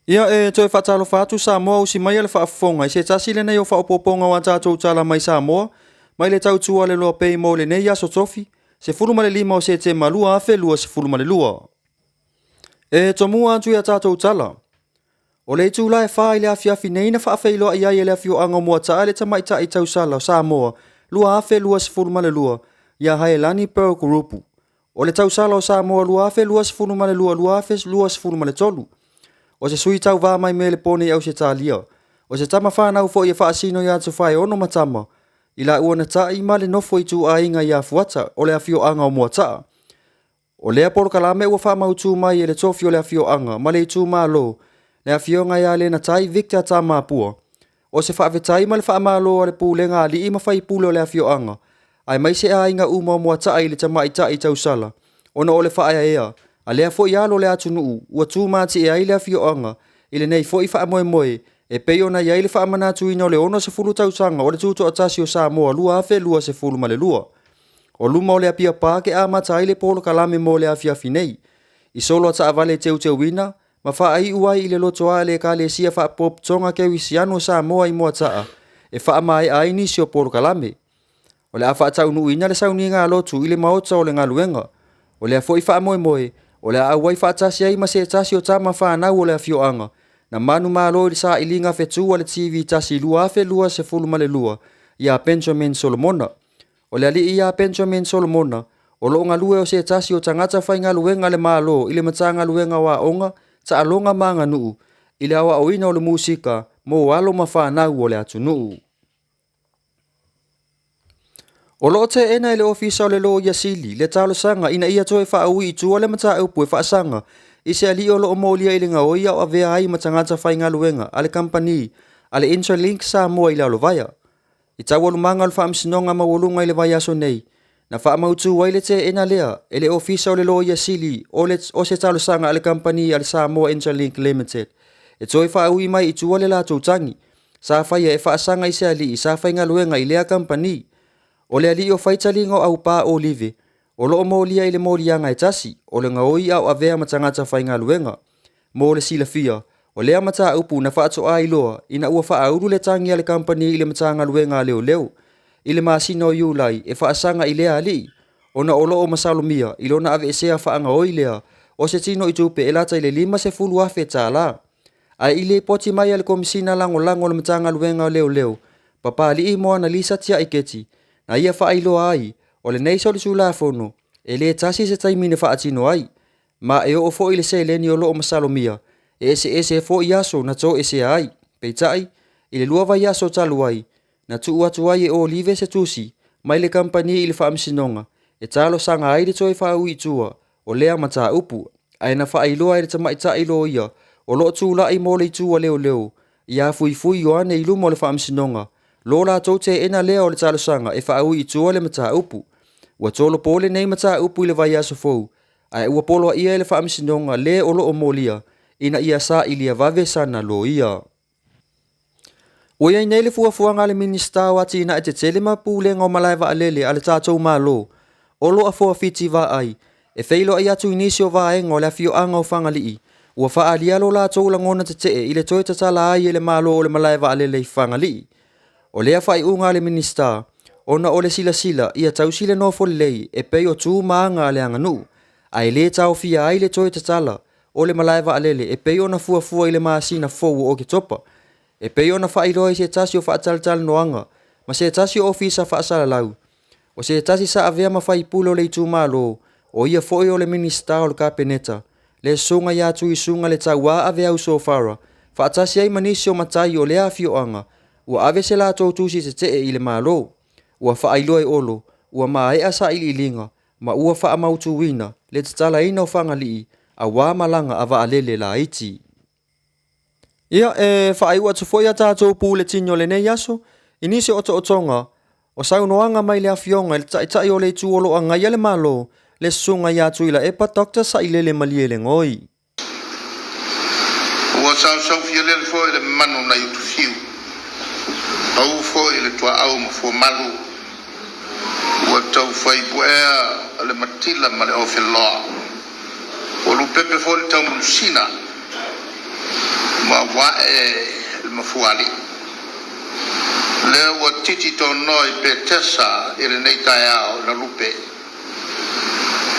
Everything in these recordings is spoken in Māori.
Ia toi whaatalo whātu Samoa o si mai ale whaafonga. I se tasi le nei o whaapoponga wa tātou tala mai Samoa. Mai le tau tua le loa pei mo le nei aso tofi. Se fulu male lima o se te malua afe lua se fulu male lua. Tomua atu ia tātou tala. O le tu la e wha i le afiafi nei na whaafeilo a iai le afio anga mua taa le tamaita i tau sala o Samoa. Lua afe lua se fulu male lua. Ia hae lani Pearl Gurupu. O le tau sala o Samoa lua afe lua se fulu male lua. Lua afe lua se fulu male tolu. O se sui tau vā mai mele pone au se tālia. O se tama whanau fo i a whaasino i atu whae ono matama. I la uana ta i male nofo i tu a inga i a fuata o le afio anga o mua taa. O lea poro kalame ua whamau tu mai e le tofi o le afio anga, male i tu maa lo. Le afio nga ia le na tai Victor ta maa pua. O se whaavetai male wha lo o le pūlenga li ima whai pule o le afio anga. Ai mai se a inga uma o mua taa i le tamaita i tau sala. Ona o le whaaya ea. A lea fo i alo le atu nuu, ua tū māti e aile a fio anga, ile nei fo i wha moe moe, e peo na i aile wha manatu ina o le ono se fulu tausanga o le tūto atasi o Samoa lua afe lua se fulu male lua. O luma o le apia pāke a mata aile polo kalame mo le afiafi nei. I solo ata avale teu teu wina, ma wha ai uai i le loto a le ka le sia wha pop tonga keu i siano Samoa i mua taa, e wha mai a inisi o polo kalame. O le a wha atau nuu ina le sauni ngā lotu i le maota o le ngā luenga. O le a fo i wha moe moe, o le a wai whaatasi ai ma se tasi o tama whanau o le afio anga. Na manu malo i sa ilinga fetu o le TV tasi lua afe lua se fulu male lua. Ia Benjamin Solomona. O le ali ia Benjamin Solomona. O lo ngā lue o se tasi o tangata whai ngā luenga le malo i le matanga luenga wa onga ta alonga manga nuu. I le awa oina o le musika mo alo ma whanau o le atu nuu. O lo te ena ele ofisa o le lo ia sili, le talo sanga ina ia toe wha aui i tua le mata upu e wha sanga. I se ali o lo o molia ili ngā oia o avea ai matangata whai ngā luenga, ale company, ale Interlink sa mua i lao vaya. I tau alu manga o le wha amsinonga mawolunga i le vaya so nei. Na wha amautu wai le te ena lea, ele ofisa o le lo ia sili, o se talo sanga ale company ale sa mua Interlink Limited. E toe wha aui mai i tua le lato tangi. Sa whaia e wha sanga i se ali i sa whai ngā luenga i lea company. O le ali o whaitalingo au pā o live, o loo molia i le molianga e tasi, o le ngaoi au avea matangata whai ngā luenga. Mo le sila fia, o lea mata upu na whaato a iloa, ina ua wha auru le tangi a le company i le matanga luenga leo leo. I le masino o iulai, e whaasanga i lea ali, o na o loo masalumia, ilo na ave esea whaanga o ilea, o se tino i tupe e lata i le 5 se fulu afe tā la. Ai i le poti mai a le komisina lango lango le matanga luenga leo leo, papa li i moa na lisa tia iketi, na ia wha ailo ai, o le nei soli sula fono, e le tasi se taimine wha atino ai, ma e o fo i le se leni o loo masalomia, e ese fo i aso na to ese ai, peitai, i le lua vai aso talu ai, na tu atu ai e o live se tusi, mai le kampani i le wha amsinonga, e talo sanga ai le toi wha ui tua, o lea mata upu, ai na wha ailoa i le tamaita ilo ia, o loo tūla i mole i tua leo leo, ia fui fui o ane i lumo le wha amsinonga, Lola tau te ena lea o le talo sanga e wha aui i tua le mata upu. Ua tolo pole nei mata upu i le vai aso fou. Ai ua polo a ia e le wha amsinonga le o lo o molia. Ina ia sa ilia vave sana lo ia. Ua iai nei le fuafuanga le minista wati ina e te tele ma pūlenga o malai wa alele ale tātou ma lo. O lo a fua fiti wa ai. E feilo ai atu inisio wa engo le afio anga o whangalii. Ua wha alia lo la tau langona te te i le toi tatala ai e le malo o le malai wa alele i whangalii. O lea whai unga le minista, ona o le sila sila ia tau sila no fo lei e pei o tū maanga le anganu. Ai le tau fia ai le toi tatala, o le malaiva alele e pei ona fua fua i le maasina fou o ke topa. E pei ona whai roi se tasi o whaataltal noanga, ma se tasi o ofisa whaasala lau. O se tasi sa avea ma whai pulo le tū malo, o ia foi o le minista o le kapeneta. Le sunga ia tu i sunga le tau wa avea uso fara, whaatasi ai manisi o matai o lea fio anga, ua ave se la tau tusi se te i le malo. Ua wha ailoa e olo, ua maa e asa ili ilinga, ma ua wha amautu wina, le tatala ina o whangalii, a wā malanga a alele la iti. Ia e wha aiua tu foi a tātou pū le tinyo le nei aso, inisi oto otonga, o saunoanga mai le afionga le taitai o le tuolo a ngai le malo, le sunga ia tuila epa Dr. Sailele Maliele ngoi. Ua sau fia le foi le manu na yutu fiu. Au foi le tua au ma fo malu. Ua tau fai puea le matila ma le ofe loa. O lu pepe fo le tau musina. ma wa mafuali le wa titi to noi pe tesa ile nei taiao na lupe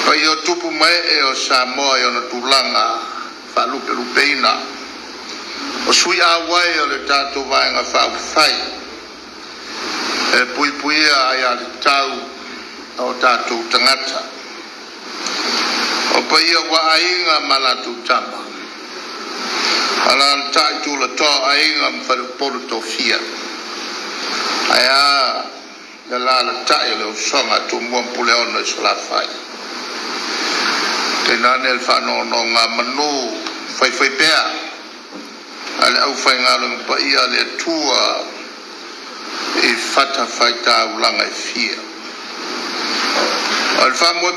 pa yo tupu mai e o Samoa yo na tulanga fa lupe lupeina o sui a wai o le tato vai nga fa fai e pui pui a ya tau o tato tangata o pa ia wa ainga malatu tama ala tai tu la to ainga fa le polo to fia aya la la tai le songa tu mo pule ona sala fai tenane el fa no nga manu fai pea ale au fai ngalo pa ia le tua e fata fai ta ulanga fia al fa mo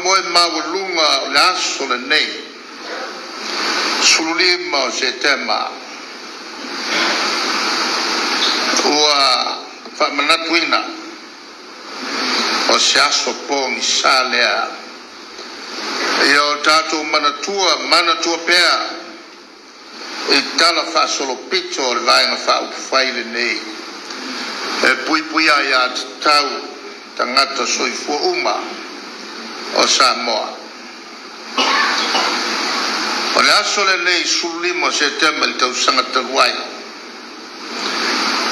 lunga la sole nei sulima se tema wa fa manatuina o se aso pongi salea io tato manatua pea e tala fa solo piccio le vai fa fai le nei e pui ya tau tangata soi fu uma o Samoa o le aso le nei sulimo se tema il tau sangata ruai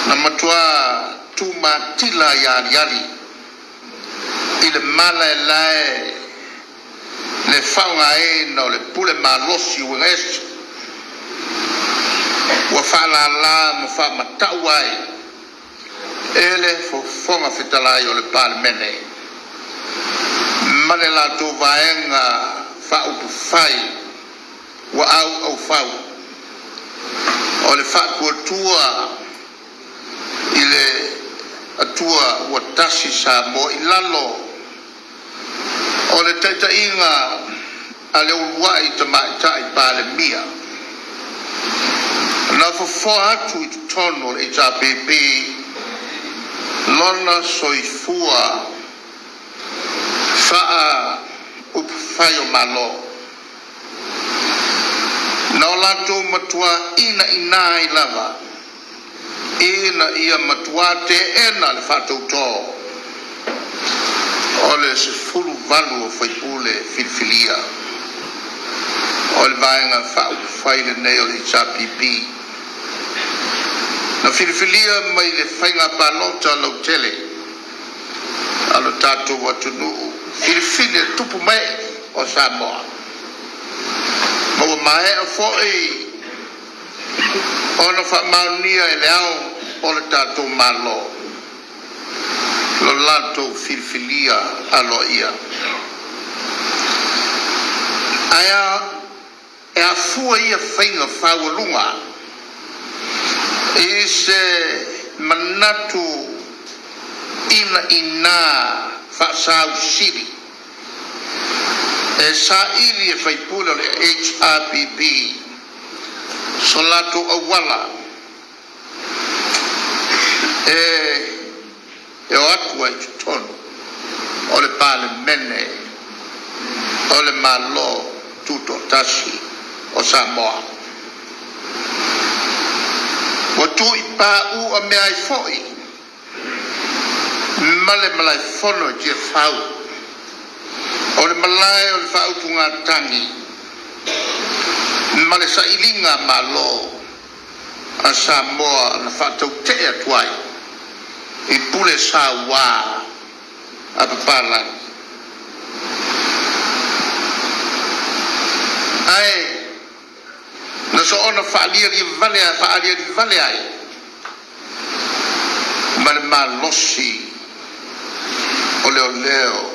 na matua tu matila yali il mala e lae le faunga e no le pule malosi u resto wa fala la mo fa matawai ele fo fonga fitalai o le parmene mane la to vaenga fa u fai wa au fau o le fa kultua ile atua wa tasi sa mo ilalo o le tata inga ale uwai tai pale mia na fo atu i tono le HRPP lona soifua faa upafayo malo na lato matua ina lava ina ia matuate ena le fatauto ole se fulu valu o faipule filfilia ole vaenga fai le neo le HRPP na filfilia mai le fainga panota lo tele alo tato watunu filfilia tupu mai o Samoa mo mai a foi ona fa maunia e leao o le tato malo lo lato filfilia alo ia aya e a fua ia fainga fawalunga ise manatu ina fa sau siri e sa ili e faipula le HRPP solato awala e o atua i tutono o le pale mene o le malo tuto tasi o Samoa o tu i pa u a mea i foi male malai fono je fau o le malai o le fau tunga tangi male sa ilinga malo a Samoa na fatau te atuai i pule sa wa a papala ai na so ona faalia di vale ai male malosi o leo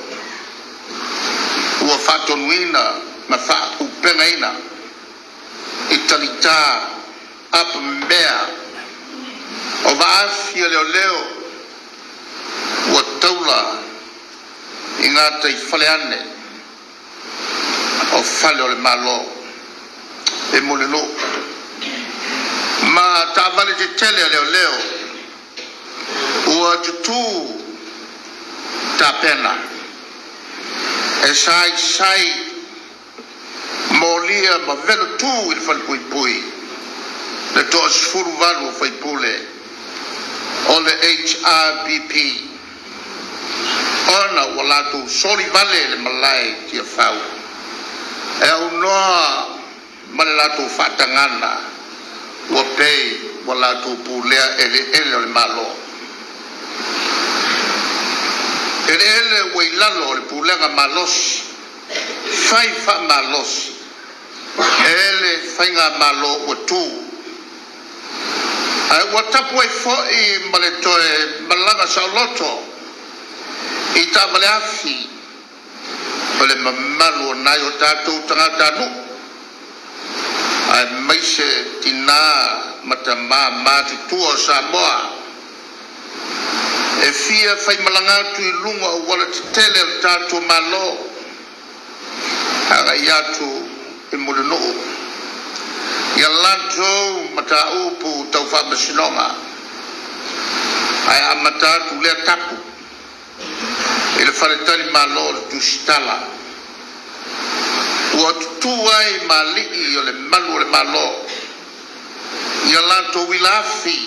ua fatonuina ma fa upenaina italita ap mbea o vaafia leo ua taula ingata i faleane o fale o le malo e molelo ma tavale te tele leo ua tutu ta pena e sai molia ma velo tu il fal pui le to sfuru valu fai pule o le HRBP ona wala tu soli vale le malai tia fau e unoa malala tu fatangana wa pei wala tu pulea ele le malo ele weilalo le pulenga malos fai fa malos ele fainga malo o tu ai watapu ai fo I maletoe malanga sauloto ita maleafi ole mamalu na yo tatu tangata nu ai maise tina matama matu tuo Samoa e fia fai malanga tu lunga o wala tele tatu malo aga yatu e mulino ya lanto mata upu tau fa masinonga ai amata tu le tapu ele faletani malo tu stala o tu ai mali o le malu le malo ya lanto wilafi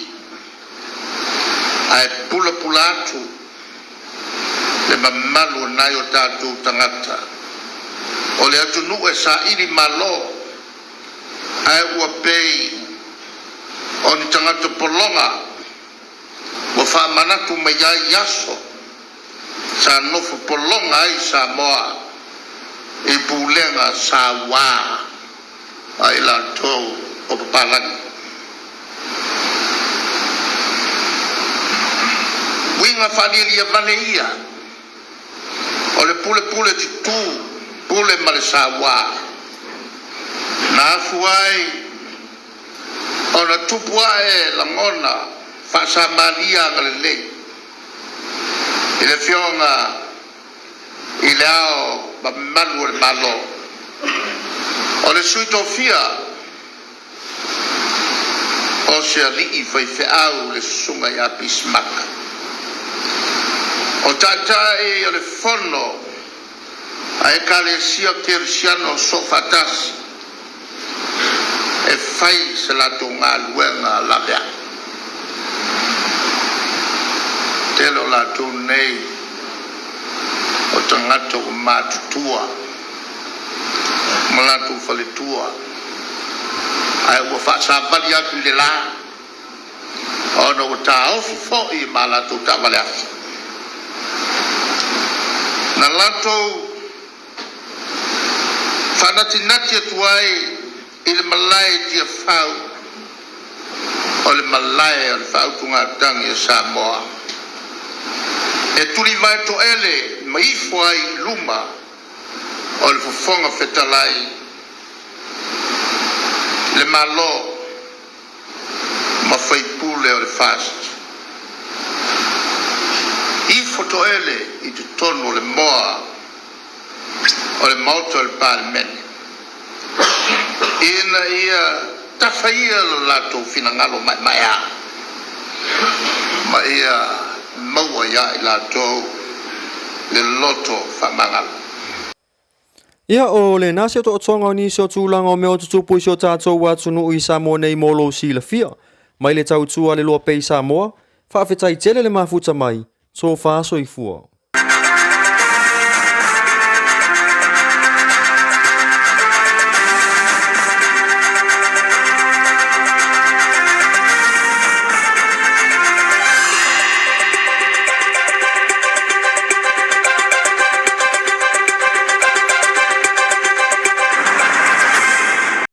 ai pula pulatu le mamalu na yo tatu tangata o le atu nu e sa ili malo ai ua pei o ni tangata polonga o fa manatu me ya yaso sa nofu polonga ai Samoa e pulenga sa wa ai la to o papalangi winga familia valeia o le pule ti tu pule male sa wa na fuai ona tupua e la ngona fa sa malia ngale ile fionga ilao ba malu le malo o le suito fia o se ali I fai feau le sunga ya pismaka o tata e o le fono ai kale sia kersiano sofatas e fai se la tunga luenga la bia telo la tunei o tangato matutua malatu faletua ai o fa sa valia tu le la o no ta o fo I malatu ta valia na lato fanatinati tuai il malai tia fau o le malai o le fau tunga tangi Samoa e tuli vai to ele mai foi luma o le fofonga fetalai le malo ma fai pule o le fast I foto ele I tu tono le moa o le moto el palmen ina ia tafaia lo lato finangalo mai ia maua ia I lato le loto famangalo Ia o le nasi o tonga ni so tulanga o meo tutupu so tato wa tunu I Samoa nei molo si le fia mai le tau tua le loa pei Samoa fa fetai tele le mafuta mai so fa so I fua